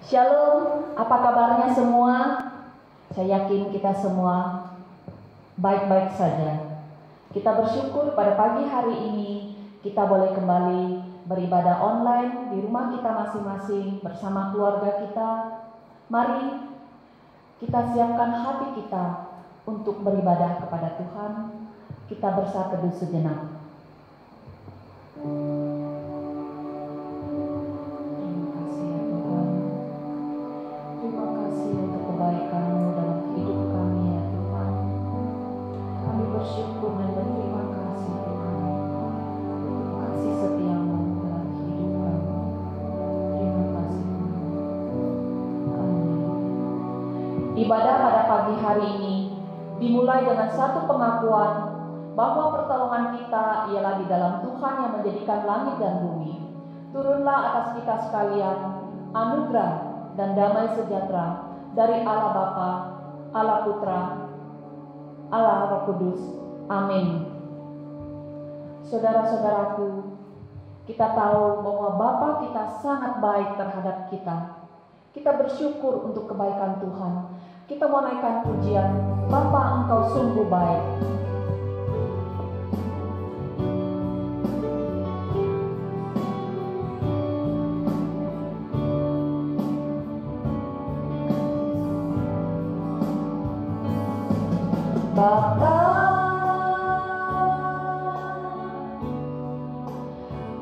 Shalom, apa kabarnya semua? Saya yakin kita semua baik-baik saja. Kita bersyukur pada pagi hari ini kita boleh kembali beribadah online di rumah kita masing-masing bersama keluarga kita. Mari kita siapkan hati kita untuk beribadah kepada Tuhan. Kita bersatu sejenak. Bersyukur dan berterima kasih Tuhan untuk kasih setiamu dalam hidup kami. Terima kasih Tuhan. Amin. Ibadah pada pagi hari ini dimulai dengan satu pengakuan bahwa pertolongan kita ialah di dalam Tuhan yang menjadikan langit dan bumi. Turunlah atas kita sekalian anugerah dan damai sejahtera dari Allah Bapa, Allah Putra, Allah Roh Kudus. Amin. Saudara-saudaraku, kita tahu bahwa Bapa kita sangat baik terhadap kita. Kita bersyukur untuk kebaikan Tuhan. Kita mau naikkan pujian, Bapa Engkau sungguh baik. Bapa,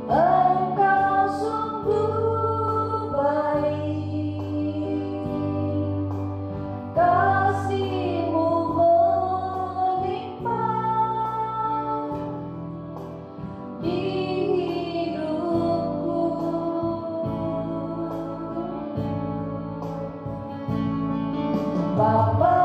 Engkau sungguh baik, kasih-Mu melimpah di hidupku. Bapa,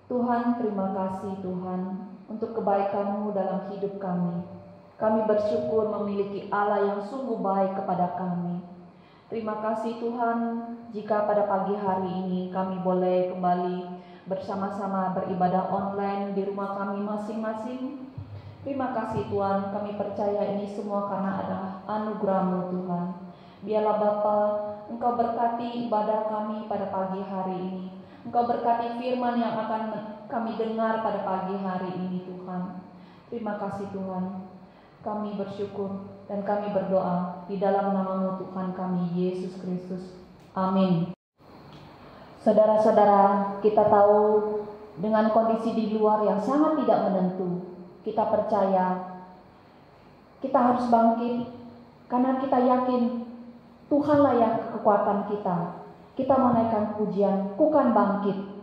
Tuhan, terima kasih Tuhan untuk kebaikan-Mu dalam hidup kami. Kami bersyukur memiliki Allah yang sungguh baik kepada kami. Terima kasih Tuhan, jika pada pagi hari ini kami boleh kembali bersama-sama beribadah online di rumah kami masing-masing. Terima kasih Tuhan, kami percaya ini semua karena ada anugerah-Mu Tuhan. Biarlah Bapa, Engkau berkati ibadah kami pada pagi hari ini. Engkau berkati firman yang akan kami dengar pada pagi hari ini Tuhan. Terima kasih Tuhan. Kami bersyukur dan kami berdoa di dalam nama-Mu Tuhan kami, Yesus Kristus. Amin. Saudara-saudara, kita tahu dengan kondisi di luar yang sangat tidak menentu, kita percaya kita harus bangkit karena kita yakin Tuhanlah yang kekuatan kita. Kita menaikkan pujian, kukan bangkit.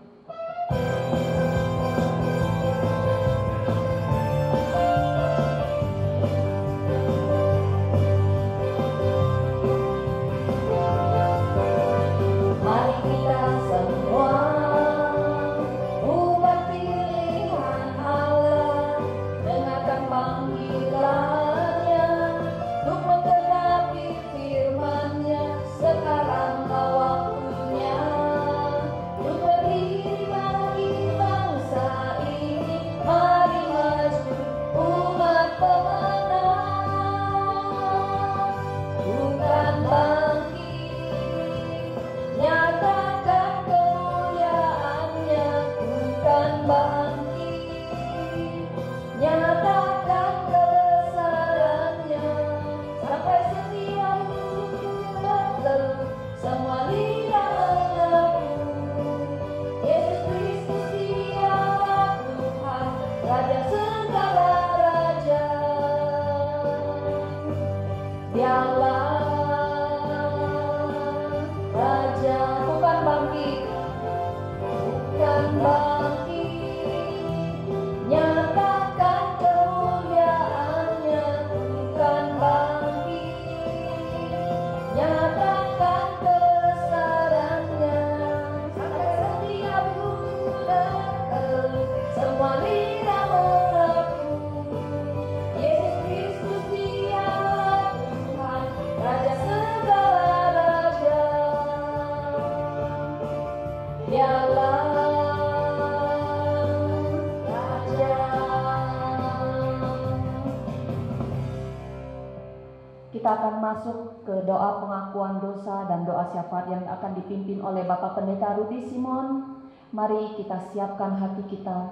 Kita akan masuk ke doa pengakuan dosa dan doa syafaat yang akan dipimpin oleh Bapak Pendeta Rudi Simon. Mari kita siapkan hati kita.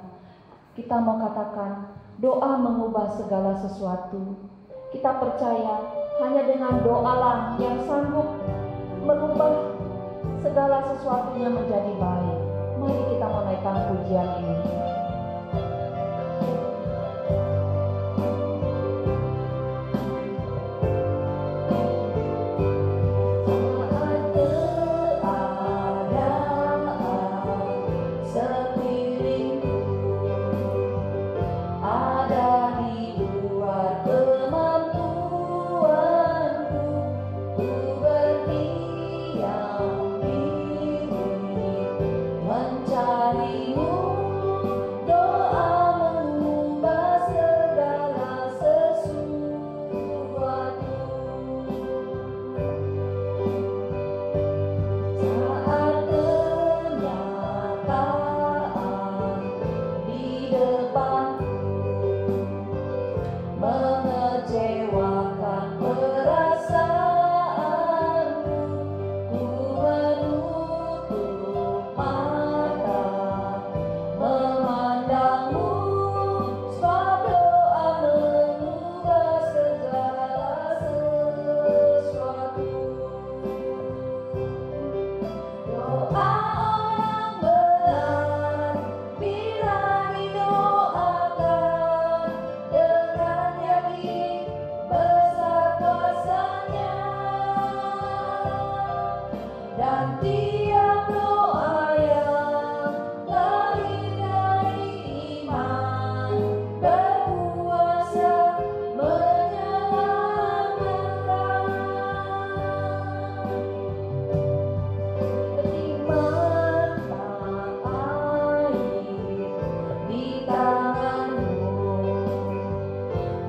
Kita mau katakan, doa mengubah segala sesuatu. Kita percaya hanya dengan doalah yang sanggup merubah segala sesuatunya menjadi baik. Mari kita menaikkan pujian ini.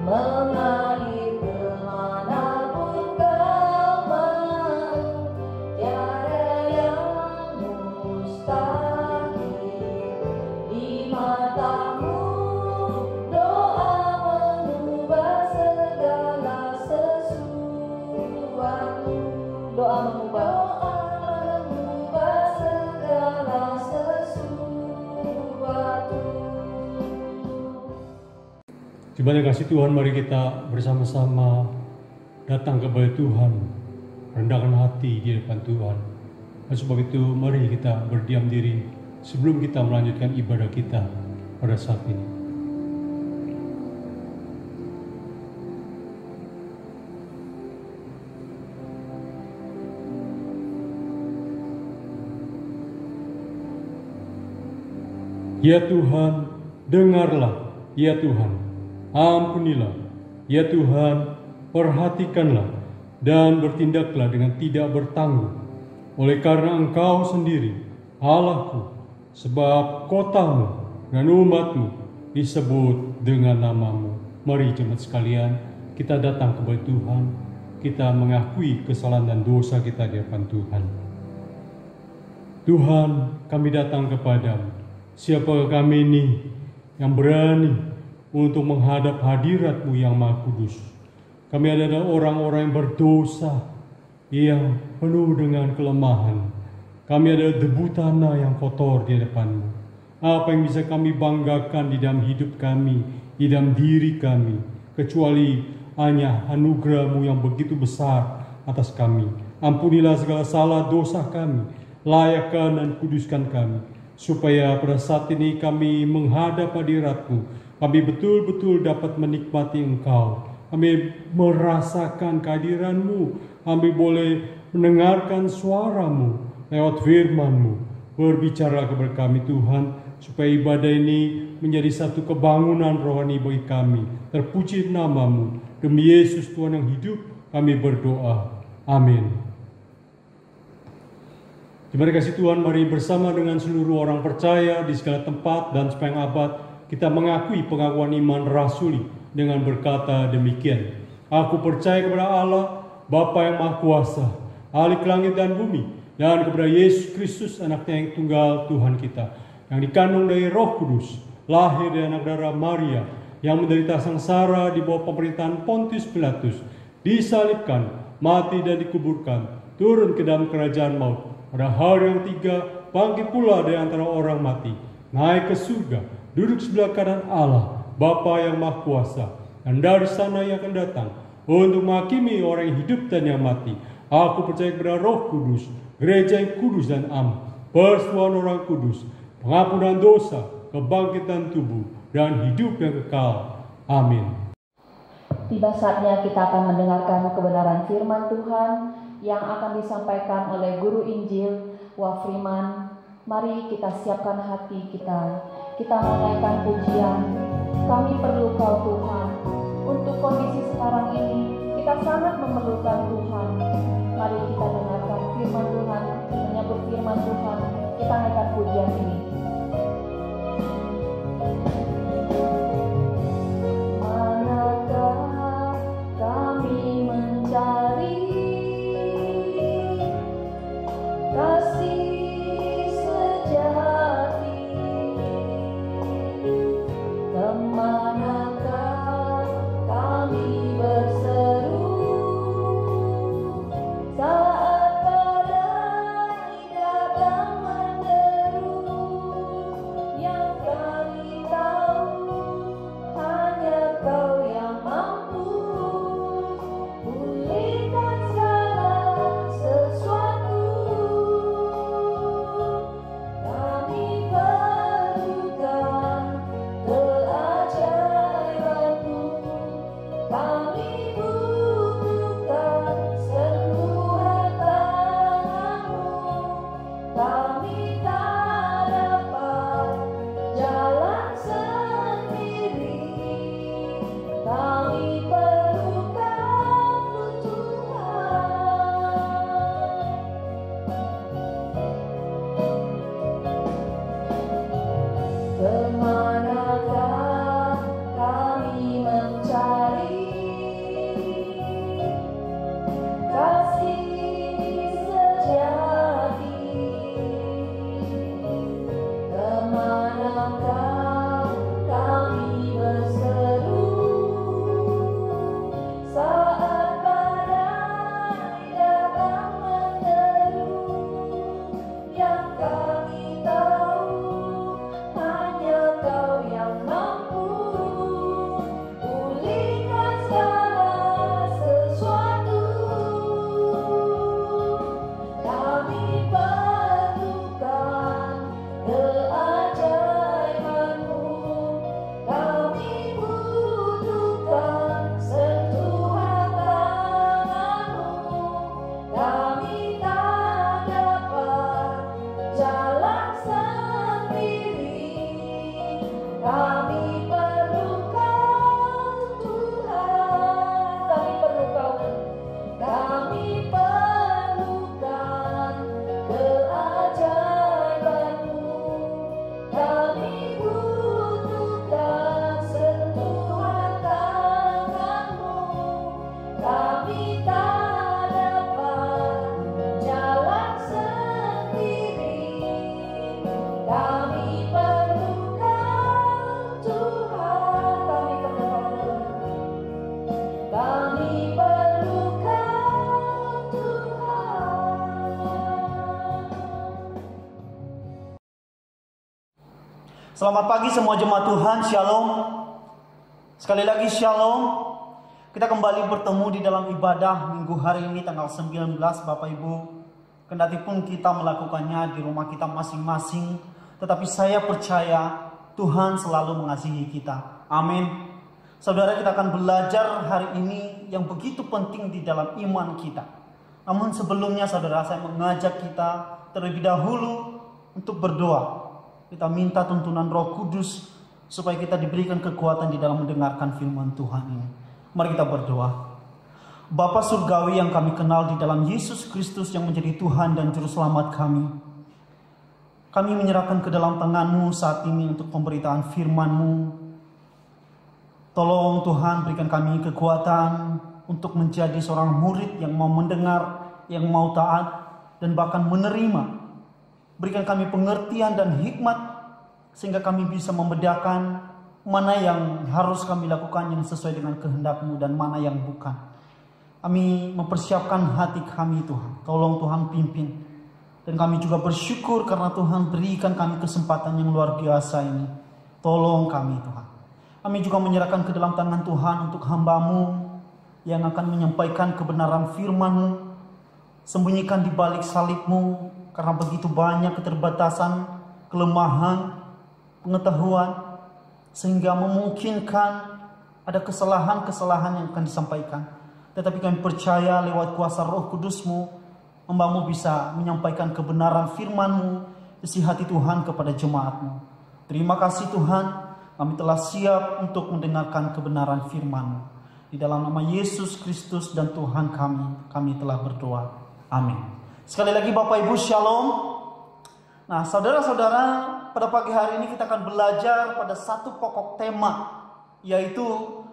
mengalir kemanapun kau mau. Doa mengubah segala sesuatu. Jemaat yang kasih Tuhan, mari kita bersama-sama datang kepada Tuhan, rendahkan hati di depan Tuhan. Dan sebab itu mari kita berdiam diri sebelum kita melanjutkan ibadah kita pada saat ini. Ya Tuhan, dengarlah. Ya Tuhan, ampunilah. Ya Tuhan, perhatikanlah dan bertindaklah dengan tidak bertanggung. Oleh karena Engkau sendiri, Allahku, sebab kotamu dan umatmu disebut dengan namamu. Mari jemaat sekalian, kita datang kepada Tuhan. Kita mengakui kesalahan dan dosa kita di hadapan Tuhan. Tuhan, kami datang kepadamu. Siapakah kami ini yang berani untuk menghadap hadirat-Mu yang Maha Kudus? Kami adalah orang-orang yang berdosa, yang penuh dengan kelemahan. Kami adalah debu tanah yang kotor di hadapan-Mu. Apa yang bisa kami banggakan di dalam hidup kami, di dalam diri kami, kecuali hanya anugerah-Mu yang begitu besar atas kami. Ampunilah segala salah dosa kami, layakkan dan kuduskan kami, supaya pada saat ini kami menghadap hadirat-Mu, kami betul-betul dapat menikmati Engkau. Kami merasakan kehadiran-Mu. Kami boleh mendengarkan suara-Mu lewat firman-Mu. Berbicara kepada kami Tuhan, supaya ibadah ini menjadi satu kebangunan rohani bagi kami. Terpuji nama-Mu. Demi Yesus Tuhan yang hidup, kami berdoa. Amin. Terima kasih Tuhan, mari bersama dengan seluruh orang percaya di segala tempat dan sepanjang abad kita mengakui pengakuan iman rasuli dengan berkata demikian. Aku percaya kepada Allah, Bapa yang Maha Kuasa, Khalik langit dan bumi, dan kepada Yesus Kristus, anaknya yang tunggal Tuhan kita, yang dikandung dari Roh Kudus, lahir dari anak darah Maria, yang menderita sengsara di bawah pemerintahan Pontius Pilatus, disalibkan, mati dan dikuburkan, turun ke dalam kerajaan maut. Pada hari yang ketiga, bangkit pula dari antara orang mati, naik ke surga, duduk sebelah kanan Allah, Bapa yang Maha Kuasa, dan dari sana ia akan datang untuk menghakimi orang yang hidup dan yang mati. Aku percaya kepada Roh Kudus, gereja yang kudus dan am, persekutuan orang kudus, pengampunan dosa, kebangkitan tubuh, dan hidup yang kekal. Amin. Tiba saatnya kita akan mendengarkan kebenaran firman Tuhan yang akan disampaikan oleh Guru Injil Wafriman. Mari kita siapkan hati kita. Kita menaikkan pujian. Kami perlu Kau Tuhan. Untuk kondisi sekarang ini, kita sangat memerlukan Tuhan. Mari kita dengarkan firman Tuhan, menyambut firman Tuhan. Kita naikkan pujian ini. Manakah kami mencari kasih sejati, kemanakah kami berseru saat badai datang menderu. Selamat pagi semua jemaat Tuhan, Shalom. Sekali lagi Shalom. Kita kembali bertemu di dalam ibadah minggu hari ini tanggal 19 Bapak Ibu. Kendati pun kita melakukannya di rumah kita masing-masing, tetapi saya percaya Tuhan selalu mengasihi kita. Amin. Saudara, kita akan belajar hari ini yang begitu penting di dalam iman kita. Namun sebelumnya saudara, saya mengajak kita terlebih dahulu untuk berdoa. Kita minta tuntunan Roh Kudus supaya kita diberikan kekuatan di dalam mendengarkan firman Tuhan ini. Mari kita berdoa. Bapa surgawi yang kami kenal di dalam Yesus Kristus yang menjadi Tuhan dan Juru Selamat kami. Kami menyerahkan ke dalam tangan-Mu saat ini untuk pemberitaan firman-Mu. Tolong Tuhan berikan kami kekuatan untuk menjadi seorang murid yang mau mendengar, yang mau taat, dan bahkan menerima. Berikan kami pengertian dan hikmat sehingga kami bisa membedakan mana yang harus kami lakukan yang sesuai dengan kehendak-Mu dan mana yang bukan. Kami mempersiapkan hati kami Tuhan. Tolong Tuhan pimpin. Dan kami juga bersyukur karena Tuhan berikan kami kesempatan yang luar biasa ini. Tolong kami Tuhan. Kami juga menyerahkan ke dalam tangan Tuhan untuk hamba-Mu yang akan menyampaikan kebenaran firman-Mu. Sembunyikan di balik salib-Mu. Karena begitu banyak keterbatasan, kelemahan, pengetahuan, sehingga memungkinkan ada kesalahan-kesalahan yang akan disampaikan. Tetapi kami percaya lewat kuasa Roh Kudus-Mu, hamba-Mu bisa menyampaikan kebenaran firman-Mu, isi hati Tuhan kepada jemaat-Mu. Terima kasih Tuhan, kami telah siap untuk mendengarkan kebenaran firman-Mu. Di dalam nama Yesus Kristus dan Tuhan kami telah berdoa. Amin. Sekali lagi Bapak Ibu Shalom. Nah saudara-saudara, pada pagi hari ini kita akan belajar pada satu pokok tema, yaitu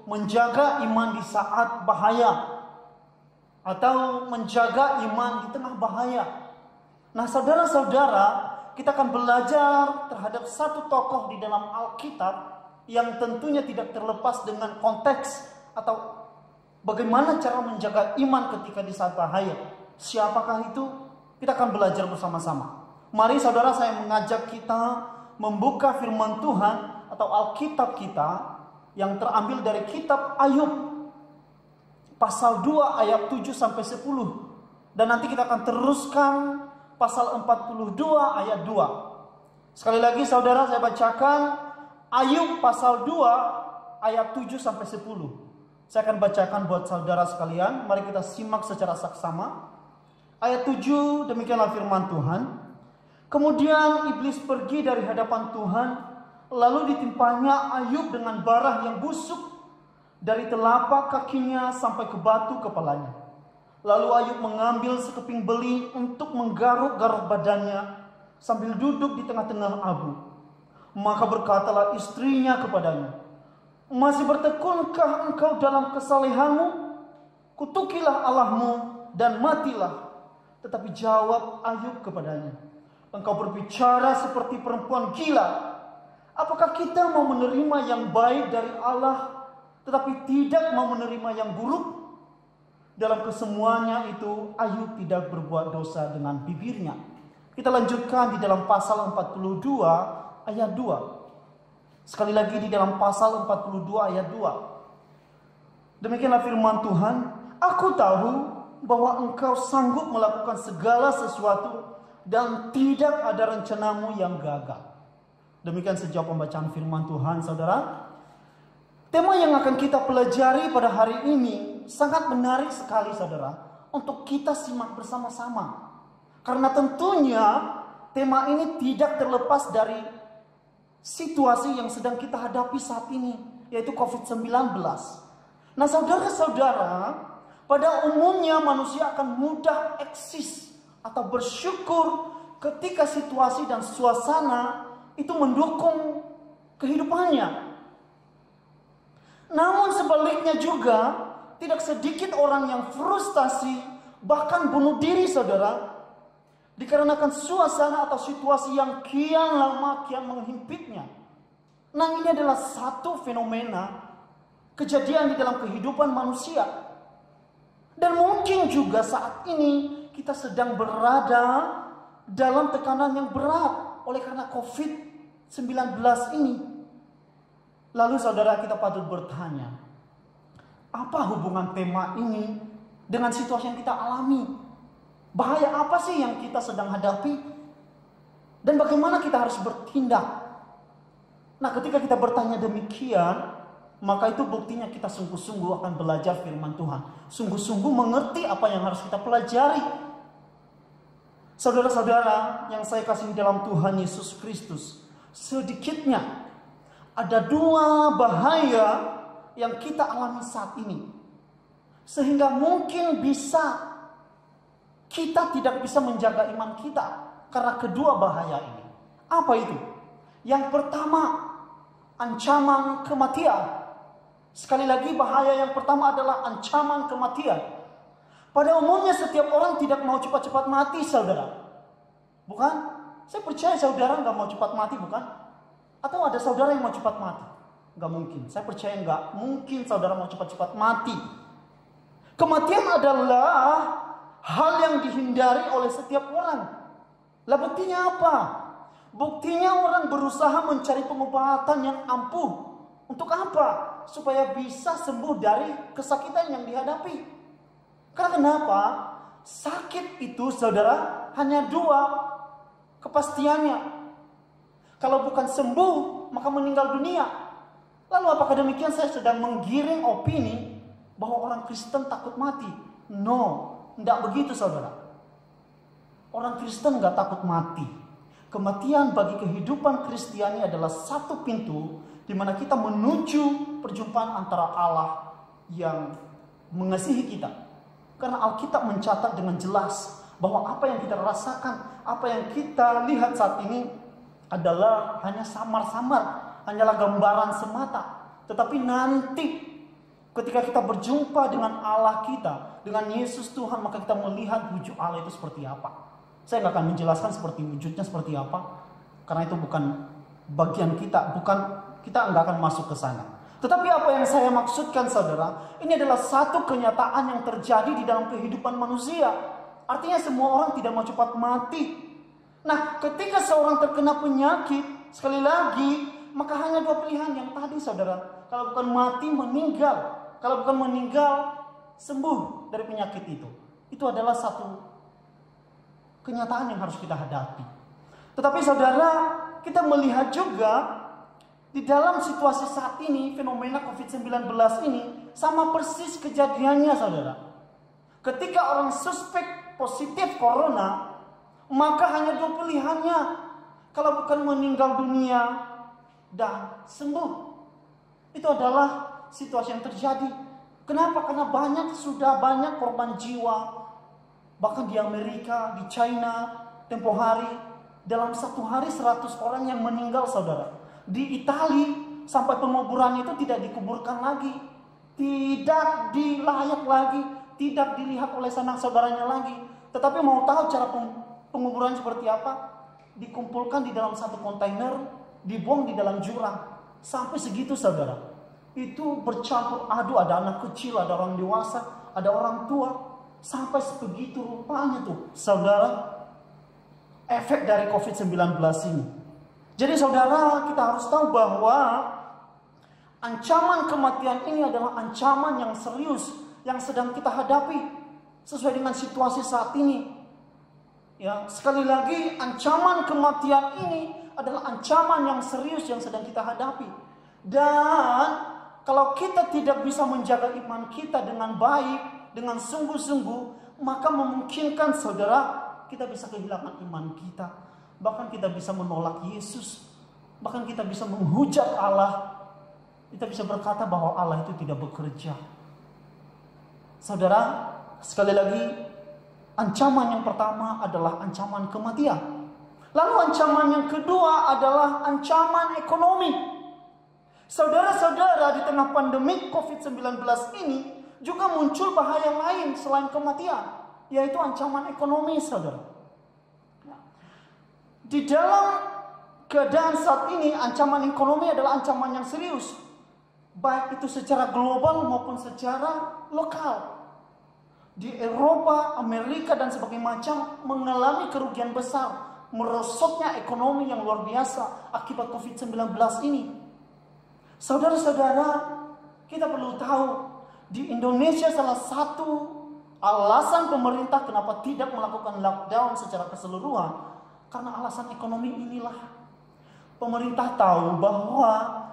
menjaga iman di saat bahaya, atau menjaga iman di tengah bahaya. Nah saudara-saudara, kita akan belajar terhadap satu tokoh di dalam Alkitab yang tentunya tidak terlepas dengan konteks atau bagaimana cara menjaga iman ketika di saat bahaya. Siapakah itu? Kita akan belajar bersama-sama. Mari saudara, saya mengajak kita membuka firman Tuhan atau Alkitab kita yang terambil dari kitab Ayub pasal 2 ayat 7 sampai 10. Dan nanti kita akan teruskan pasal 42 ayat 2. Sekali lagi saudara, saya bacakan Ayub pasal 2 ayat 7 sampai 10. Saya akan bacakan buat saudara sekalian. Mari kita simak secara saksama. Ayat 7, demikianlah firman Tuhan. Kemudian iblis pergi dari hadapan Tuhan, lalu ditimpanya Ayub dengan bara yang busuk dari telapak kakinya sampai ke batu kepalanya. Lalu Ayub mengambil sekeping beling untuk menggaruk-garuk badannya sambil duduk di tengah-tengah abu. Maka berkatalah istrinya kepadanya, "Masih bertekunkah engkau dalam kesalehanmu? Kutukilah Allahmu dan matilah." Tetapi jawab Ayub kepadanya, "Engkau berbicara seperti perempuan gila. Apakah kita mau menerima yang baik dari Allah, tetapi tidak mau menerima yang buruk?" Dalam kesemuanya itu Ayub tidak berbuat dosa dengan bibirnya. Kita lanjutkan di dalam pasal 42 ayat 2. Sekali lagi di dalam pasal 42 ayat 2. Demikianlah firman Tuhan, "Aku tahu bahwa engkau sanggup melakukan segala sesuatu dan tidak ada rencanamu yang gagal." Demikian sejauh pembacaan firman Tuhan, saudara. Tema yang akan kita pelajari pada hari ini sangat menarik sekali, saudara, untuk kita simak bersama-sama. Karena tentunya tema ini tidak terlepas dari situasi yang sedang kita hadapi saat ini, yaitu COVID-19. Nah saudara-saudara, pada umumnya manusia akan mudah eksis atau bersyukur ketika situasi dan suasana itu mendukung kehidupannya. Namun sebaliknya juga, tidak sedikit orang yang frustasi, bahkan bunuh diri saudara, dikarenakan suasana atau situasi yang kian lama kian menghimpitnya. Nah ini adalah satu fenomena kejadian di dalam kehidupan manusia. Dan mungkin juga saat ini kita sedang berada dalam tekanan yang berat oleh karena COVID-19. ini. Lalu saudara, kita patut bertanya, apa hubungan tema ini dengan situasi yang kita alami? Bahaya apa sih yang kita sedang hadapi? Dan bagaimana kita harus bertindak? Nah, ketika kita bertanya demikian, maka itu buktinya kita sungguh-sungguh akan belajar firman Tuhan. Sungguh-sungguh mengerti apa yang harus kita pelajari. Saudara-saudara yang saya kasih dalam Tuhan Yesus Kristus, sedikitnya ada 2 bahaya yang kita alami saat ini. Sehingga mungkin kita tidak bisa menjaga iman kita karena kedua bahaya ini. Apa itu? Yang pertama, ancaman kematian. Sekali lagi, bahaya yang pertama adalah ancaman kematian. Pada umumnya setiap orang tidak mau cepat-cepat mati, saudara. Bukan? Saya percaya saudara nggak mau cepat mati, bukan? Atau ada saudara yang mau cepat mati? Nggak mungkin. Saya percaya nggak mungkin saudara mau cepat-cepat mati. Kematian adalah hal yang dihindari oleh setiap orang. Lah buktinya apa? Buktinya orang berusaha mencari pengobatan yang ampuh. Untuk apa? Supaya bisa sembuh dari kesakitan yang dihadapi. Karena kenapa? Sakit itu, saudara, hanya 2 kepastiannya. Kalau bukan sembuh, maka meninggal dunia. Lalu apakah demikian saya sedang menggiring opini bahwa orang Kristen takut mati? No, tidak begitu, saudara. Orang Kristen nggak takut mati. Kematian bagi kehidupan Kristiani adalah satu pintu di mana kita menuju perjumpaan antara Allah yang mengasihi kita. Karena Alkitab mencatat dengan jelas bahwa apa yang kita rasakan, apa yang kita lihat saat ini adalah hanya samar-samar, hanyalah gambaran semata. Tetapi nanti ketika kita berjumpa dengan Allah kita, dengan Yesus Tuhan, maka kita melihat wujud Allah itu seperti apa. Saya nggak akan menjelaskan seperti wujudnya seperti apa, karena itu bukan bagian kita, kita nggak akan masuk ke sana. Tetapi apa yang saya maksudkan, saudara, ini adalah satu kenyataan yang terjadi di dalam kehidupan manusia. Artinya semua orang tidak mau cepat mati. Nah, ketika seorang terkena penyakit, sekali lagi, maka hanya 2 pilihan yang tadi, saudara. Kalau bukan mati, meninggal. Kalau bukan meninggal, sembuh dari penyakit itu. Itu adalah satu kenyataan yang harus kita hadapi. Tetapi saudara, kita melihat juga di dalam situasi saat ini, fenomena COVID-19 ini sama persis kejadiannya, saudara. Ketika orang suspek positif corona, maka hanya 2 pilihannya. Kalau bukan meninggal dunia dan sembuh. Itu adalah situasi yang terjadi. Kenapa? Karena sudah banyak korban jiwa. Bahkan di Amerika, di China, tempo hari, dalam 1 hari 100 orang yang meninggal, saudara. Di Italia, sampai penguburan itu tidak dikuburkan lagi, tidak dilayak lagi, tidak dilihat oleh sanak saudaranya lagi. Tetapi mau tahu cara penguburan seperti apa? Dikumpulkan di dalam satu kontainer, dibuang di dalam jurang. Sampai segitu, saudara. Itu bercampur aduk, ada anak kecil, ada orang dewasa, ada orang tua. Sampai sebegitu rupanya tuh, saudara, efek dari COVID-19 ini. Jadi saudara, kita harus tahu bahwa ancaman kematian ini adalah ancaman yang serius yang sedang kita hadapi sesuai dengan situasi saat ini. Ya, sekali lagi, ancaman kematian ini adalah ancaman yang serius yang sedang kita hadapi. Dan kalau kita tidak bisa menjaga iman kita dengan baik, dengan sungguh-sungguh, maka memungkinkan, saudara, kita bisa kehilangan iman kita. Bahkan kita bisa menolak Yesus. Bahkan kita bisa menghujat Allah. Kita bisa berkata bahwa Allah itu tidak bekerja. Saudara, sekali lagi, ancaman yang pertama adalah ancaman kematian. Lalu ancaman yang kedua adalah ancaman ekonomi. Saudara-saudara, di tengah pandemi COVID-19 ini juga muncul bahaya lain selain kematian, yaitu ancaman ekonomi, saudara. Di dalam keadaan saat ini, ancaman ekonomi adalah ancaman yang serius, baik itu secara global maupun secara lokal. Di Eropa, Amerika, dan sebagainya macam mengalami kerugian besar merosotnya ekonomi yang luar biasa akibat COVID-19 ini. Saudara-saudara, kita perlu tahu di Indonesia salah satu alasan pemerintah kenapa tidak melakukan lockdown secara keseluruhan karena alasan ekonomi inilah. Pemerintah tahu bahwa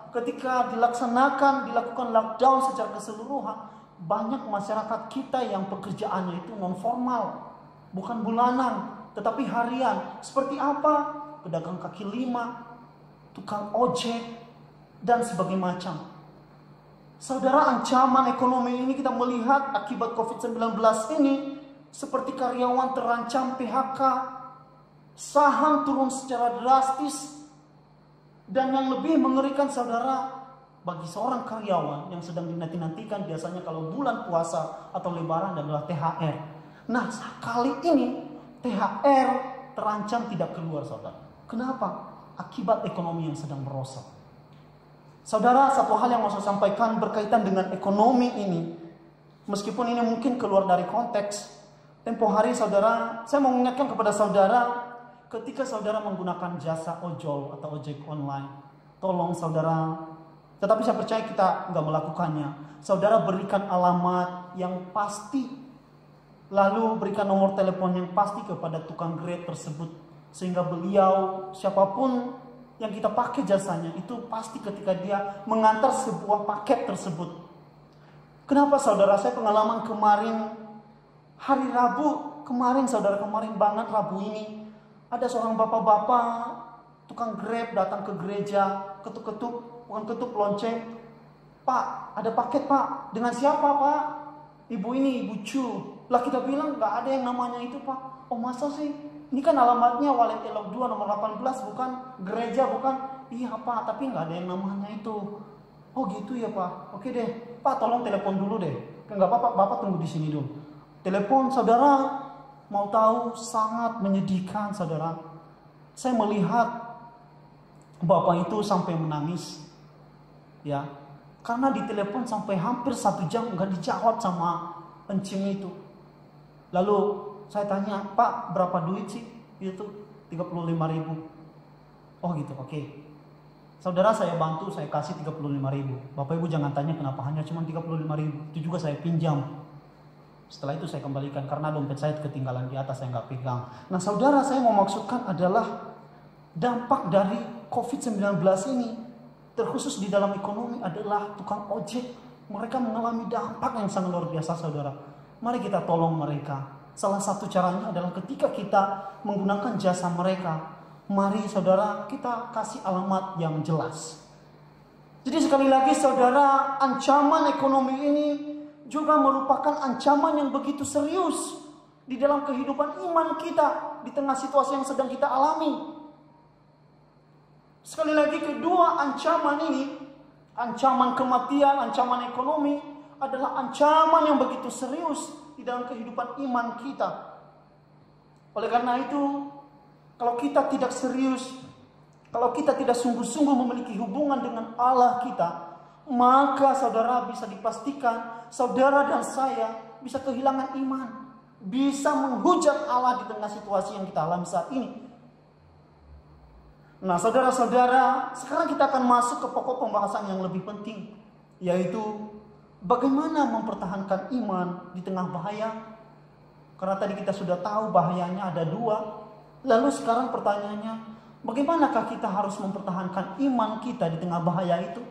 ketika dilakukan lockdown secara keseluruhan, banyak masyarakat kita yang pekerjaannya itu non formal, bukan bulanan, tetapi harian. Seperti apa? Pedagang kaki lima, tukang ojek, dan sebagainya macam. Saudara, ancaman ekonomi ini kita melihat akibat COVID-19 ini seperti karyawan terancam PHK, saham turun secara drastis, dan yang lebih mengerikan saudara, bagi seorang karyawan yang sedang dinanti-nantikan biasanya kalau bulan puasa atau lebaran adalah THR. Nah, kali ini THR terancam tidak keluar, saudara. Kenapa? Akibat ekonomi yang sedang merosot. Saudara, satu hal yang mau saya sampaikan berkaitan dengan ekonomi ini, meskipun ini mungkin keluar dari konteks, tempo hari saudara, saya mau mengingatkan kepada saudara, ketika saudara menggunakan jasa ojol atau ojek online, tolong saudara, tetapi saya percaya kita nggak melakukannya, saudara berikan alamat yang pasti, lalu berikan nomor telepon yang pasti kepada tukang Grab tersebut, sehingga beliau, siapapun yang kita pakai jasanya, itu pasti ketika dia mengantar sebuah paket tersebut. Kenapa saudara? Saya pengalaman kemarin, hari Rabu kemarin saudara, kemarin banget Rabu ini, ada seorang bapak-bapak tukang Grab datang ke gereja, ketuk-ketuk, bukan ketuk, lonceng. Pak, ada paket pak. Dengan siapa pak? Ibu ini, Ibu Cu. Lah kita bilang nggak ada yang namanya itu pak. Oh masa sih? Ini kan alamatnya Walet Elok 2 nomor 18, bukan gereja, bukan? Iya pak, tapi nggak ada yang namanya itu. Oh gitu ya pak. Oke deh, pak tolong telepon dulu deh. Nggak apa-apa, bapak tunggu di sini dulu. Telepon saudara, mau tahu sangat menyedihkan saudara. Saya melihat bapak itu sampai menangis, ya, karena ditelepon sampai hampir 1 jam nggak dijawab sama encim itu. Lalu saya tanya, Pak berapa duit sih? Itu 35.000. Oh gitu, oke. Saudara, saya bantu, saya kasih 35.000. Bapak Ibu jangan tanya kenapa hanya cuma 35.000. Itu juga saya pinjam. Setelah itu saya kembalikan karena dompet saya ketinggalan di atas, saya nggak pegang. Nah saudara, saya mau maksudkan adalah dampak dari COVID-19 ini, terkhusus di dalam ekonomi, adalah tukang ojek. Mereka mengalami dampak yang sangat luar biasa saudara. Mari kita tolong mereka. Salah satu caranya adalah ketika kita menggunakan jasa mereka, mari saudara kita kasih alamat yang jelas. Jadi sekali lagi saudara, ancaman ekonomi ini juga merupakan ancaman yang begitu serius di dalam kehidupan iman kita di tengah situasi yang sedang kita alami. Sekali lagi, kedua ancaman ini, ancaman kematian, ancaman ekonomi, adalah ancaman yang begitu serius di dalam kehidupan iman kita. Oleh karena itu, kalau kita tidak serius, kalau kita tidak sungguh-sungguh memiliki hubungan dengan Allah kita, maka saudara bisa dipastikan, saudara dan saya bisa kehilangan iman, bisa menghujat Allah di tengah situasi yang kita alami saat ini. Nah saudara-saudara, sekarang kita akan masuk ke pokok pembahasan yang lebih penting, yaitu bagaimana mempertahankan iman di tengah bahaya. Karena tadi kita sudah tahu bahayanya ada 2. Lalu sekarang pertanyaannya, bagaimanakah kita harus mempertahankan iman kita di tengah bahaya itu?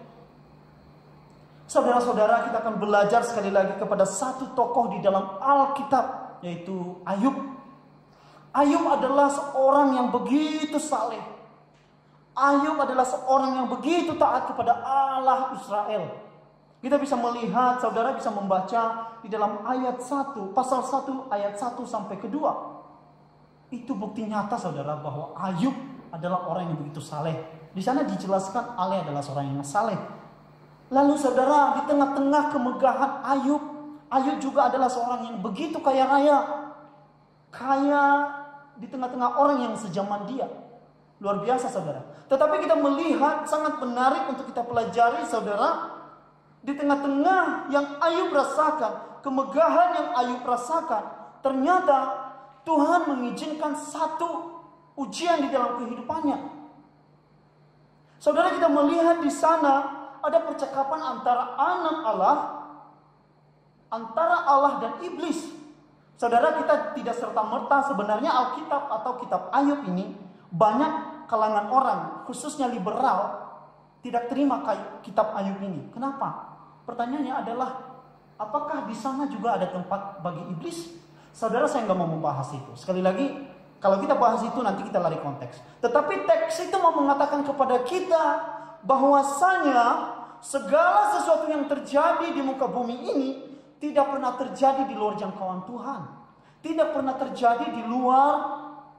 Saudara-saudara, kita akan belajar sekali lagi kepada satu tokoh di dalam Alkitab, yaitu Ayub. Ayub adalah seorang yang begitu saleh. Ayub adalah seorang yang begitu taat kepada Allah Israel. Kita bisa melihat, saudara bisa membaca di dalam ayat 1, pasal 1 ayat 1 sampai ke 2. Itu bukti nyata saudara bahwa Ayub adalah orang yang begitu saleh. Di sana dijelaskan Allah adalah seorang yang saleh. Lalu saudara, di tengah-tengah kemegahan Ayub, Ayub juga adalah seorang yang begitu kaya raya. Kaya di tengah-tengah orang yang sejaman dia. Luar biasa saudara. Tetapi kita melihat sangat menarik untuk kita pelajari saudara. Di tengah-tengah yang Ayub rasakan, kemegahan yang Ayub rasakan, ternyata Tuhan mengizinkan satu ujian di dalam kehidupannya. Saudara, kita melihat di sana ada percakapan antara anak Allah, antara Allah dan iblis. Saudara, kita tidak serta-merta sebenarnya Alkitab atau kitab Ayub ini, banyak kalangan orang, khususnya liberal, tidak terima kitab Ayub ini. Kenapa? Pertanyaannya adalah, apakah di sana juga ada tempat bagi iblis? Saudara, saya nggak mau membahas itu. Sekali lagi, kalau kita bahas itu nanti kita lari konteks. Tetapi teks itu mau mengatakan kepada kita bahwasanya segala sesuatu yang terjadi di muka bumi ini tidak pernah terjadi di luar jangkauan Tuhan. Tidak pernah terjadi di luar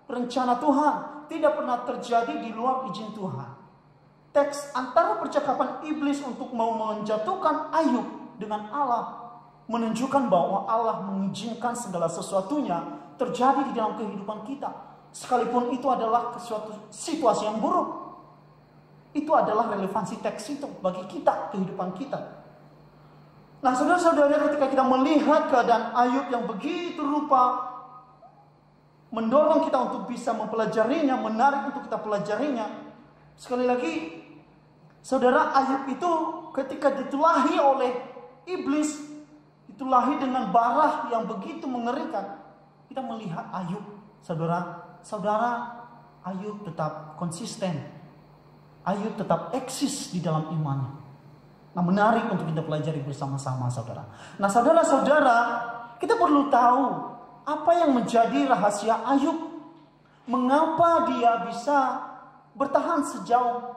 rencana Tuhan. Tidak pernah terjadi di luar izin Tuhan. Teks antara percakapan iblis untuk mau menjatuhkan Ayub dengan Allah menunjukkan bahwa Allah mengizinkan segala sesuatunya terjadi di dalam kehidupan kita. Sekalipun itu adalah suatu situasi yang buruk. Itu adalah relevansi teks itu bagi kita, kehidupan kita. Nah, saudara-saudara, ketika kita melihat keadaan Ayub yang begitu rupa mendorong kita untuk bisa mempelajarinya, menarik untuk kita pelajarinya. Sekali lagi, saudara, Ayub itu ketika ditulahi oleh iblis, ditulahi dengan bara yang begitu mengerikan. Kita melihat Ayub, saudara, Ayub tetap konsisten. Ayub tetap eksis di dalam imannya. Nah, menarik untuk kita pelajari bersama-sama, saudara. Nah, saudara-saudara, kita perlu tahu apa yang menjadi rahasia Ayub. Mengapa dia bisa bertahan sejauh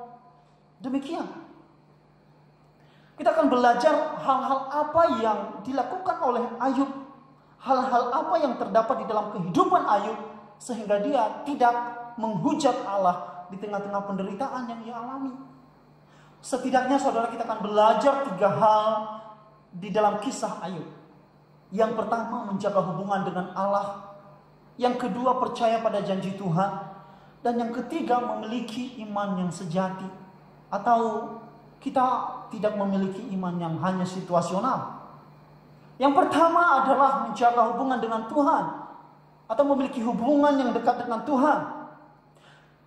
demikian? Kita akan belajar hal-hal apa yang dilakukan oleh Ayub. Hal-hal apa yang terdapat di dalam kehidupan Ayub sehingga dia tidak menghujat Allah di tengah-tengah penderitaan yang ia alami. Setidaknya saudara, kita akan belajar 3 hal di dalam kisah Ayub. Yang pertama, menjaga hubungan dengan Allah. Yang kedua, percaya pada janji Tuhan. Dan yang ketiga, memiliki iman yang sejati. Atau kita tidak memiliki iman yang hanya situasional. Yang pertama adalah menjaga hubungan dengan Tuhan. Atau memiliki hubungan yang dekat dengan Tuhan.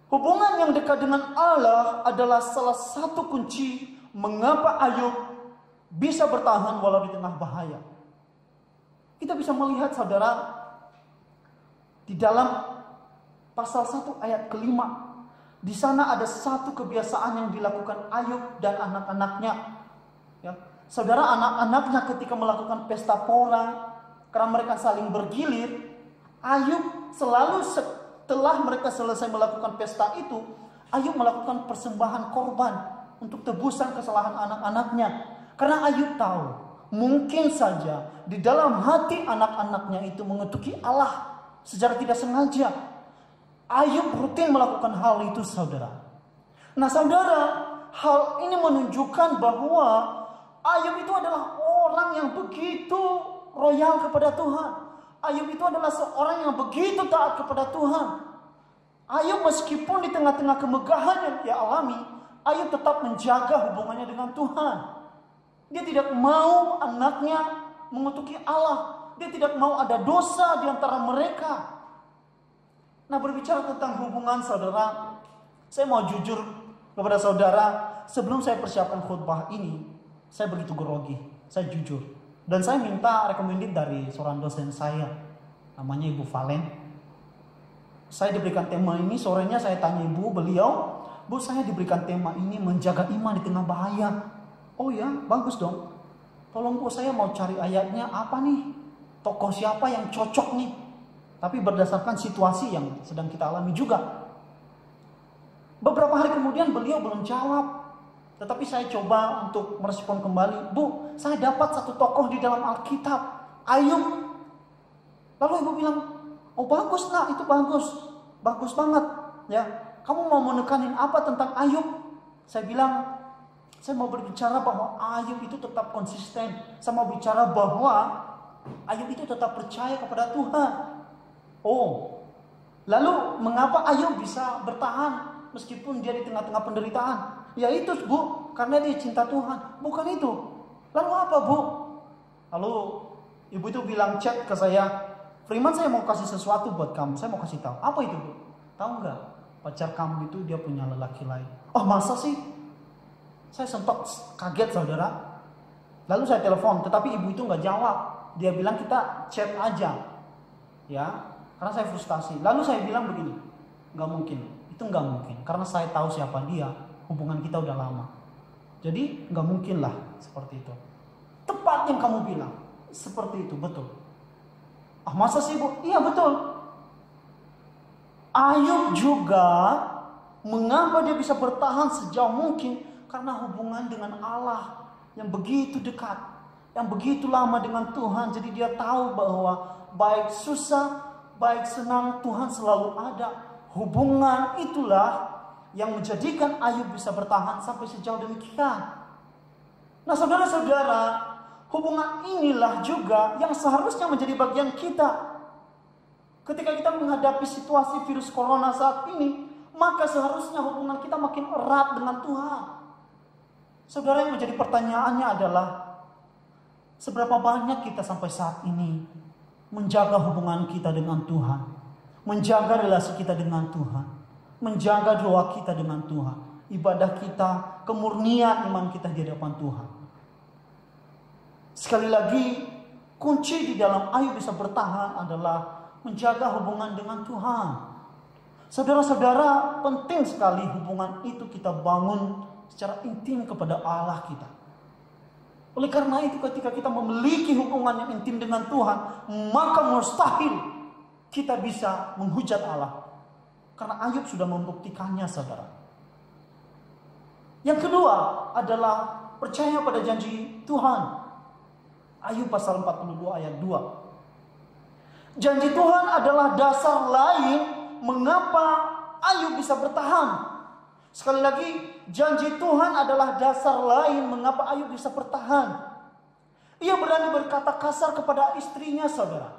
Hubungan yang dekat dengan Allah adalah salah satu kunci mengapa Ayub bisa bertahan walau di tengah bahaya. Kita bisa melihat, saudara, di dalam pasal 1 ayat ke-5. Di sana ada satu kebiasaan yang dilakukan Ayub dan anak-anaknya. Ya. Saudara, anak-anaknya ketika melakukan pesta pora, karena mereka saling bergilir, Ayub selalu setelah mereka selesai melakukan pesta itu, Ayub melakukan persembahan korban untuk tebusan kesalahan anak-anaknya. Karena Ayub tahu, mungkin saja di dalam hati anak-anaknya itu mengetuki Allah secara tidak sengaja. Ayub rutin melakukan hal itu, saudara. Nah, saudara, hal ini menunjukkan bahwa Ayub itu adalah orang yang begitu royal kepada Tuhan. Ayub itu adalah seorang yang begitu taat kepada Tuhan. Ayub meskipun di tengah-tengah kemegahan yang dia alami, Ayub tetap menjaga hubungannya dengan Tuhan. Dia tidak mau anaknya mengutuki Allah. Dia tidak mau ada dosa di antara mereka. Nah, berbicara tentang hubungan, saudara, saya mau jujur kepada saudara, sebelum saya persiapkan khutbah ini, saya begitu grogi, saya jujur. Dan saya minta recommended dari seorang dosen saya, namanya Ibu Valen. Saya diberikan tema ini, sorenya saya tanya beliau, Bu, saya diberikan tema ini menjaga iman di tengah bahaya. Oh ya, bagus dong. Tolong Bu, saya mau cari ayatnya apa nih? Tokoh siapa yang cocok nih? Tapi berdasarkan situasi yang sedang kita alami juga. Beberapa hari kemudian beliau belum jawab. Tetapi saya coba untuk merespon kembali. Bu, saya dapat satu tokoh di dalam Alkitab, Ayub. Lalu ibu bilang, oh bagus nak, itu bagus. Bagus banget. Ya, kamu mau menekanin apa tentang Ayub? Saya bilang, saya mau berbicara bahwa Ayub itu tetap konsisten. Saya mau bicara bahwa Ayub itu tetap percaya kepada Tuhan. Oh, lalu mengapa Ayub bisa bertahan meskipun dia di tengah-tengah penderitaan? Ya itu, Bu, karena dia cinta Tuhan. Bukan itu. Lalu apa, Bu? Lalu ibu itu bilang chat ke saya, Freeman, saya mau kasih sesuatu buat kamu. Saya mau kasih tahu. Apa itu, Bu? tahu nggak, pacar kamu itu dia punya lelaki lain. Oh masa sih? Saya sempat kaget saudara. Lalu saya telepon, tetapi ibu itu nggak jawab. Dia bilang kita chat aja, ya, karena saya frustasi. Lalu saya bilang begini, nggak mungkin, itu nggak mungkin, karena saya tahu siapa dia, hubungan kita udah lama. Jadi nggak mungkin lah seperti itu. Tepat yang kamu bilang, seperti itu, betul. Ah masa sih bu? Iya betul. Ayub juga, mengapa dia bisa bertahan sejauh mungkin? Karena hubungan dengan Allah yang begitu dekat, yang begitu lama dengan Tuhan. Jadi dia tahu bahwa baik susah, baik senang, Tuhan selalu ada. Hubungan itulah yang menjadikan Ayub bisa bertahan sampai sejauh demikian. Nah saudara-saudara, hubungan inilah juga yang seharusnya menjadi bagian kita. Ketika kita menghadapi situasi virus corona saat ini, maka seharusnya hubungan kita makin erat dengan Tuhan. Saudara, yang menjadi pertanyaannya adalah, seberapa banyak kita sampai saat ini menjaga hubungan kita dengan Tuhan, menjaga relasi kita dengan Tuhan, menjaga doa kita dengan Tuhan, ibadah kita, kemurnian iman kita di hadapan Tuhan. Sekali lagi, kunci di dalam Ayub bisa bertahan adalah menjaga hubungan dengan Tuhan. Saudara-saudara, penting sekali hubungan itu kita bangun secara intim kepada Allah kita. Oleh karena itu, ketika kita memiliki hubungan yang intim dengan Tuhan, maka mustahil kita bisa menghujat Allah. Karena Ayub sudah membuktikannya, saudara. Yang kedua adalah percaya pada janji Tuhan. Ayub pasal 42 ayat 2. Janji Tuhan adalah dasar lain mengapa Ayub bisa bertahan. Sekali lagi, janji Tuhan adalah dasar lain mengapa Ayub bisa bertahan. Ia berani berkata kasar kepada istrinya, saudara.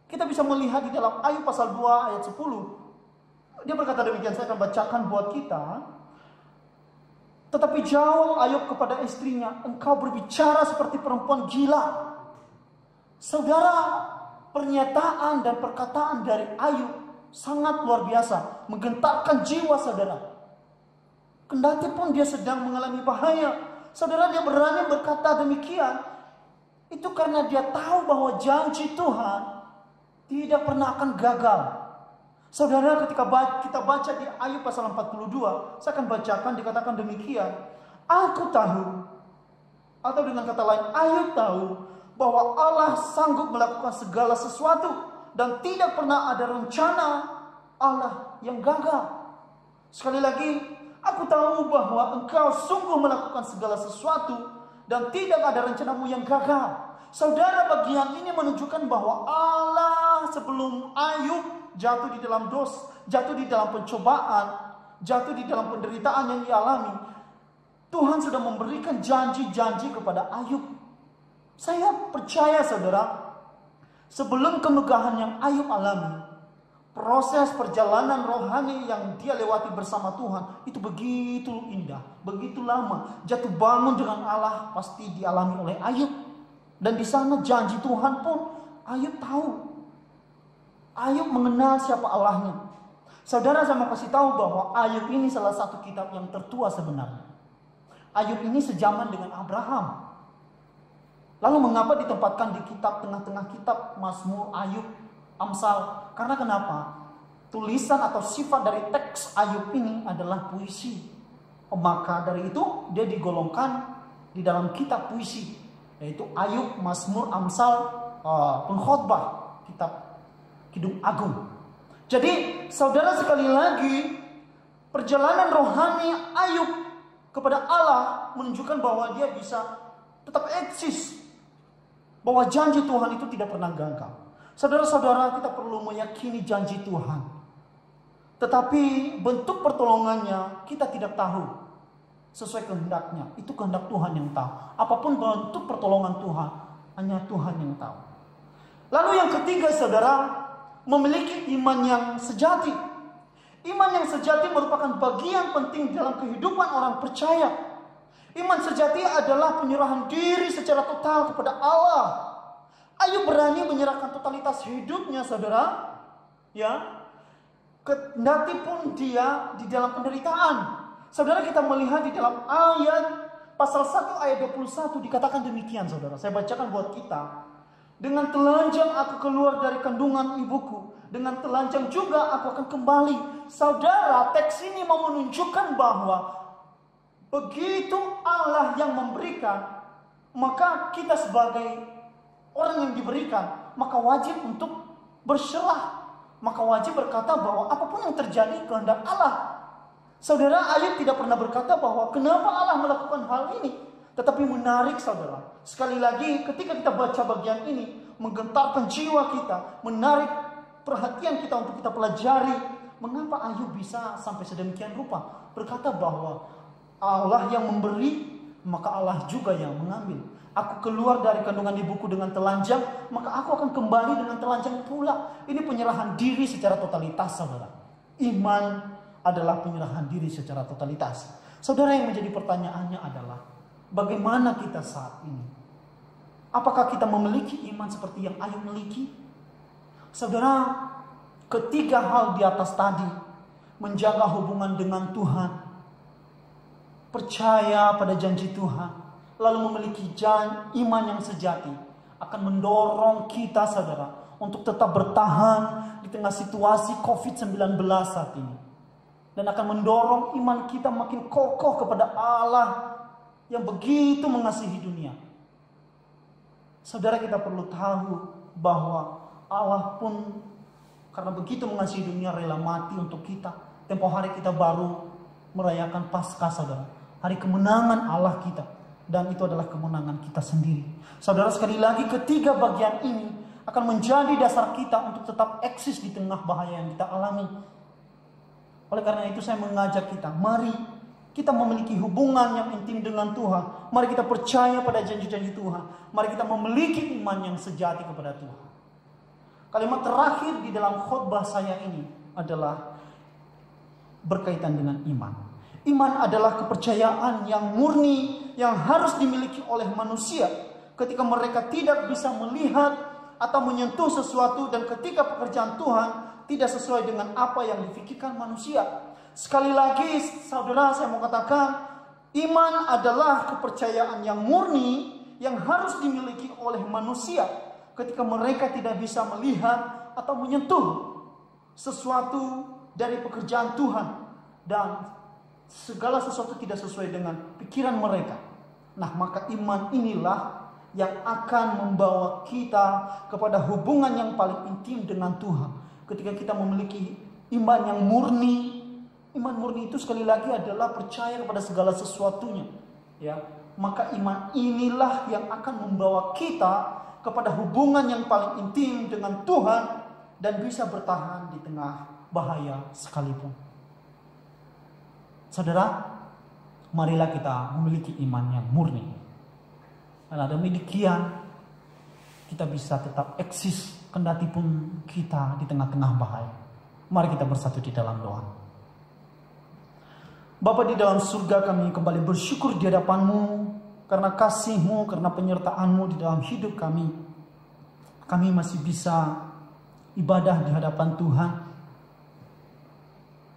Kita bisa melihat di dalam Ayub pasal 2 ayat 10. Dia berkata demikian, saya akan bacakan buat kita. Tetapi jawab Ayub kepada istrinya, engkau berbicara seperti perempuan gila. Saudara, pernyataan dan perkataan dari Ayub sangat luar biasa, menggentarkan jiwa saudara. Kendati pun dia sedang mengalami bahaya, saudara, dia berani berkata demikian. Itu karena dia tahu bahwa janji Tuhan tidak pernah akan gagal. Saudara, ketika kita baca di Ayub pasal 42, saya akan bacakan, dikatakan demikian. Aku tahu, atau dengan kata lain, Ayub tahu bahwa Allah sanggup melakukan segala sesuatu dan tidak pernah ada rencana Allah yang gagal. Sekali lagi, aku tahu bahwa engkau sungguh melakukan segala sesuatu dan tidak ada rencanamu yang gagal. Saudara, bagian ini menunjukkan bahwa Allah sebelum Ayub jatuh di dalam dosa, jatuh di dalam pencobaan, jatuh di dalam penderitaan yang dialami, Tuhan sudah memberikan janji-janji kepada Ayub. Saya percaya, saudara, sebelum kemegahan yang Ayub alami, proses perjalanan rohani yang dia lewati bersama Tuhan itu begitu indah, begitu lama. Jatuh bangun dengan Allah pasti dialami oleh Ayub. Dan di sana janji Tuhan pun Ayub tahu. Ayub mengenal siapa Allahnya. Saudara, saya mau kasih tahu bahwa Ayub ini salah satu kitab yang tertua sebenarnya. Ayub ini sejaman dengan Abraham. Lalu mengapa ditempatkan di kitab tengah-tengah kitab Mazmur, Ayub, Amsal? Karena kenapa? Tulisan atau sifat dari teks Ayub ini adalah puisi. Maka dari itu dia digolongkan di dalam kitab puisi, yaitu Ayub, Mazmur, Amsal, Pengkhotbah, kitab Kidung Agung. Jadi saudara, sekali lagi, perjalanan rohani Ayub kepada Allah menunjukkan bahwa dia bisa tetap eksis, bahwa janji Tuhan itu tidak pernah gagal. Saudara-saudara, kita perlu meyakini janji Tuhan, tetapi bentuk pertolongannya kita tidak tahu sesuai kehendaknya. Itu kehendak Tuhan yang tahu. Apapun bentuk pertolongan Tuhan, hanya Tuhan yang tahu. Lalu yang ketiga, saudara, memiliki iman yang sejati. Iman yang sejati merupakan bagian penting dalam kehidupan orang percaya. Iman sejati adalah penyerahan diri secara total kepada Allah. Ayub berani menyerahkan totalitas hidupnya, saudara. Ya, kendati pun dia di dalam penderitaan. Saudara, kita melihat di dalam ayat pasal 1 ayat 21 dikatakan demikian, saudara. Saya bacakan buat kita. Dengan telanjang aku keluar dari kandungan ibuku, dengan telanjang juga aku akan kembali. Saudara, teks ini mau menunjukkan bahwa begitu Allah yang memberikan, maka kita sebagai orang yang diberikan, maka wajib untuk berserah. Maka wajib berkata bahwa apapun yang terjadi kehendak Allah. Saudara, Ayub tidak pernah berkata bahwa kenapa Allah melakukan hal ini. Tetapi menarik, saudara. Sekali lagi, ketika kita baca bagian ini, menggentarkan jiwa kita, menarik perhatian kita untuk kita pelajari. Mengapa Ayub bisa sampai sedemikian rupa berkata bahwa Allah yang memberi, maka Allah juga yang mengambil. Aku keluar dari kandungan ibuku dengan telanjang, maka aku akan kembali dengan telanjang pula. Ini penyerahan diri secara totalitas, saudara. Iman adalah penyerahan diri secara totalitas. Saudara, yang menjadi pertanyaannya adalah, bagaimana kita saat ini? Apakah kita memiliki iman seperti yang Ayub miliki? Saudara, ketiga hal di atas tadi, menjaga hubungan dengan Tuhan, percaya pada janji Tuhan, lalu memiliki iman yang sejati, akan mendorong kita, saudara, untuk tetap bertahan di tengah situasi COVID-19 saat ini. Dan akan mendorong iman kita makin kokoh kepada Allah yang begitu mengasihi dunia. Saudara, kita perlu tahu bahwa Allah pun karena begitu mengasihi dunia rela mati untuk kita. Tempoh hari kita baru merayakan Paskah, saudara. Hari kemenangan Allah kita. Dan itu adalah kemenangan kita sendiri. Saudara, sekali lagi ketiga bagian ini akan menjadi dasar kita untuk tetap eksis di tengah bahaya yang kita alami. Oleh karena itu saya mengajak kita, mari kita memiliki hubungan yang intim dengan Tuhan. Mari kita percaya pada janji-janji Tuhan. Mari kita memiliki iman yang sejati kepada Tuhan. Kalimat terakhir di dalam khotbah saya ini adalah berkaitan dengan iman. Iman adalah kepercayaan yang murni yang harus dimiliki oleh manusia ketika mereka tidak bisa melihat atau menyentuh sesuatu, dan ketika pekerjaan Tuhan tidak sesuai dengan apa yang difikirkan manusia. Sekali lagi, saudara, saya mau katakan, iman adalah kepercayaan yang murni yang harus dimiliki oleh manusia ketika mereka tidak bisa melihat atau menyentuh sesuatu dari pekerjaan Tuhan, dan segala sesuatu tidak sesuai dengan pikiran mereka. Nah, maka iman inilah yang akan membawa kita kepada hubungan yang paling intim dengan Tuhan. Ketika kita memiliki iman yang murni, iman murni itu sekali lagi adalah percaya kepada segala sesuatunya, ya. Maka iman inilah yang akan membawa kita kepada hubungan yang paling intim dengan Tuhan dan bisa bertahan di tengah bahaya sekalipun. Saudara, marilah kita memiliki iman yang murni. Dan demikian kita bisa tetap eksis kendati pun kita di tengah-tengah bahaya. Mari kita bersatu di dalam doa. Bapa di dalam surga, kami kembali bersyukur di hadapan-Mu karena kasih-Mu, karena penyertaan-Mu di dalam hidup kami. Kami masih bisa ibadah di hadapan Tuhan.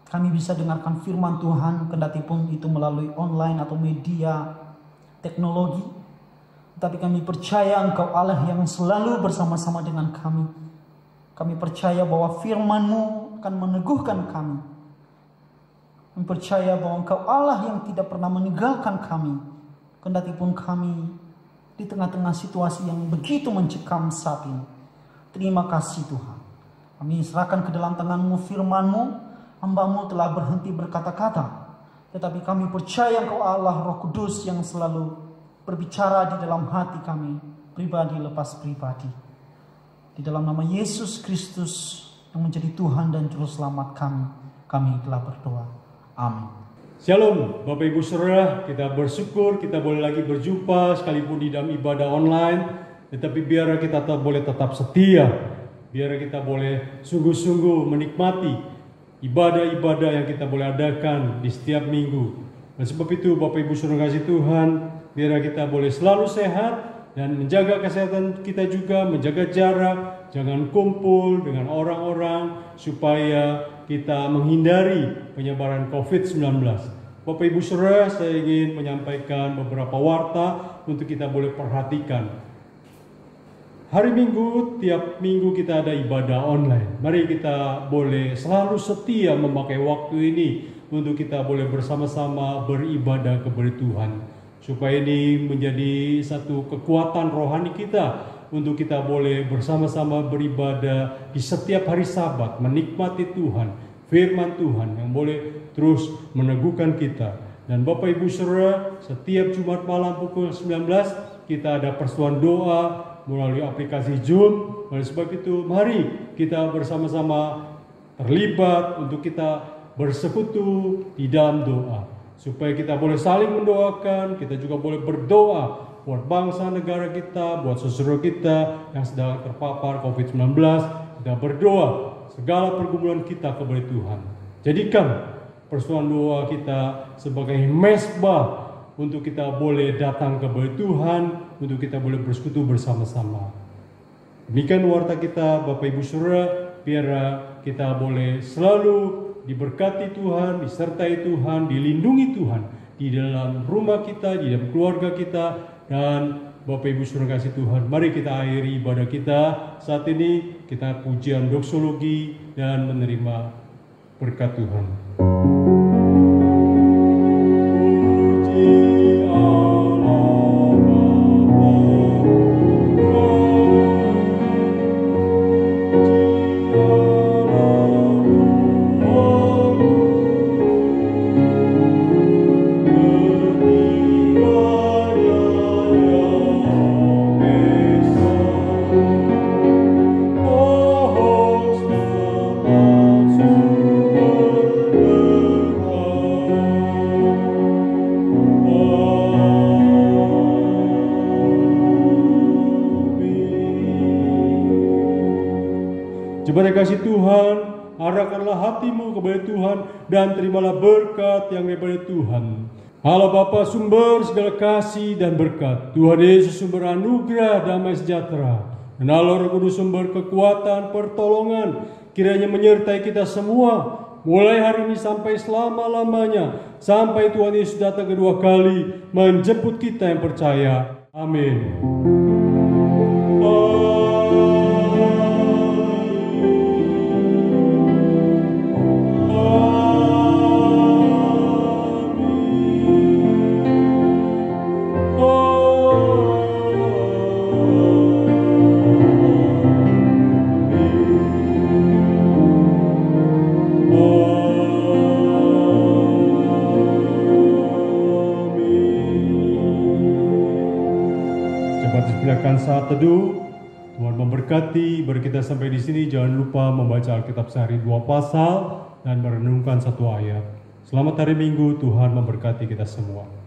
Kami bisa dengarkan firman Tuhan kendati pun itu melalui online atau media teknologi. Tapi kami percaya Engkau Allah yang selalu bersama-sama dengan kami. Kami percaya bahwa firman-Mu akan meneguhkan kami. Kami percaya bahwa Engkau Allah yang tidak pernah meninggalkan kami. Kendati pun kami di tengah-tengah situasi yang begitu mencekam saat ini. Terima kasih Tuhan. Kami serahkan ke dalam tangan-Mu firman-Mu. Hamba-Mu telah berhenti berkata-kata. Tetapi kami percaya Engkau Allah Roh Kudus yang selalu berbicara di dalam hati kami, pribadi lepas pribadi. Di dalam nama Yesus Kristus yang menjadi Tuhan dan Juru Selamat kami telah berdoa. Amin. Shalom Bapak Ibu Saudara, kita bersyukur kita boleh lagi berjumpa sekalipun di dalam ibadah online. Tetapi biar kita boleh tetap setia, biar kita boleh sungguh-sungguh menikmati ibadah-ibadah yang kita boleh adakan di setiap minggu. Dan sebab itu Bapak Ibu Saudara kasih Tuhan, biar kita boleh selalu sehat dan menjaga kesehatan kita juga, menjaga jarak, jangan kumpul dengan orang-orang supaya kita menghindari penyebaran COVID-19. Bapak Ibu Saudara, saya ingin menyampaikan beberapa warta untuk kita boleh perhatikan. Hari Minggu, tiap minggu kita ada ibadah online. Mari kita boleh selalu setia memakai waktu ini untuk kita boleh bersama-sama beribadah kepada Tuhan. Supaya ini menjadi satu kekuatan rohani kita untuk kita boleh bersama-sama beribadah di setiap hari Sabat, menikmati Tuhan, firman Tuhan yang boleh terus meneguhkan kita. Dan Bapak Ibu Saudara, setiap Jumat malam pukul 19 kita ada persetujuan doa melalui aplikasi Zoom. Oleh sebab itu, mari kita bersama-sama terlibat untuk kita bersekutu di dalam doa. Supaya kita boleh saling mendoakan, kita juga boleh berdoa buat bangsa negara kita, buat saudara kita yang sedang terpapar COVID-19. Kita berdoa segala pergumulan kita kepada Tuhan. Jadikan persoalan doa kita sebagai mesbah untuk kita boleh datang kepada Tuhan, untuk kita boleh bersekutu bersama-sama. Demikian warta kita, Bapak Ibu Saudara, biar kita boleh selalu diberkati Tuhan, disertai Tuhan, dilindungi Tuhan di dalam rumah kita, di dalam keluarga kita, dan Bapak Ibu Saudara kasih Tuhan, mari kita akhiri ibadah kita saat ini. Kita pujian doksologi dan menerima berkat Tuhan. Jemaat kasih Tuhan, arahkanlah hatimu kepada Tuhan dan terimalah berkat yang daripada Tuhan. Allah Bapa sumber segala kasih dan berkat, Tuhan Yesus sumber anugerah damai sejahtera, dan Allah Roh Kudus sumber kekuatan pertolongan, kiranya menyertai kita semua mulai hari ini sampai selama-lamanya, sampai Tuhan Yesus datang kedua kali menjemput kita yang percaya. Amin. Saat teduh, Tuhan memberkati. Bagi kita sampai di sini, jangan lupa membaca Alkitab sehari 2 pasal dan merenungkan 1 ayat. Selamat hari Minggu, Tuhan memberkati kita semua.